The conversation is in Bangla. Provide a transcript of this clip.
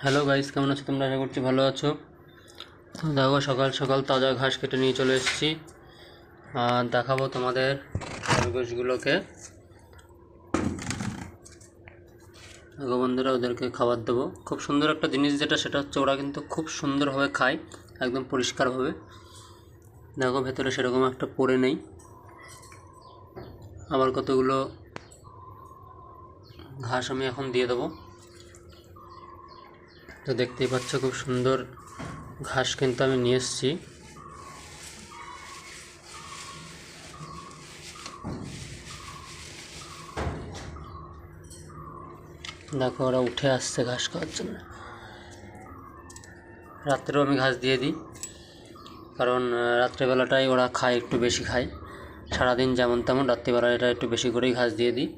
হ্যালো গাইস, কেমন আছো তোমরা? আশা করছি ভালো আছো। তো দেখো, সকাল সকাল তাজা ঘাস কেটে নিয়ে চলে এসেছি আর দেখাবো তোমাদের খরগোশগুলোকে। দেখো বন্ধুরা, ওদেরকে খাবার দেবো। খুব সুন্দর একটা জিনিস যেটা, সেটা হচ্ছে ওরা কিন্তু খুব সুন্দরভাবে খায়, একদম পরিষ্কারভাবে। দেখো ভেতরে সেরকম একটা পড়ে নেই। আবার কতগুলো ঘাস আমি এখন দিয়ে দেবো। তো দেখতেই পাচ্ছ খুব সুন্দর ঘাস কিন্তু আমি নিয়ে এসেছি। দেখো ওরা উঠে আসছে ঘাস খাওয়ার জন্য। রাত্রেও আমি ঘাস দিয়ে দিই, কারণ রাত্রেবেলাটাই ওরা খায়, একটু বেশি খায়। সারাদিন যেমন তেমন, রাত্রিবেলা এটা একটু বেশি করেই ঘাস দিয়ে দিই।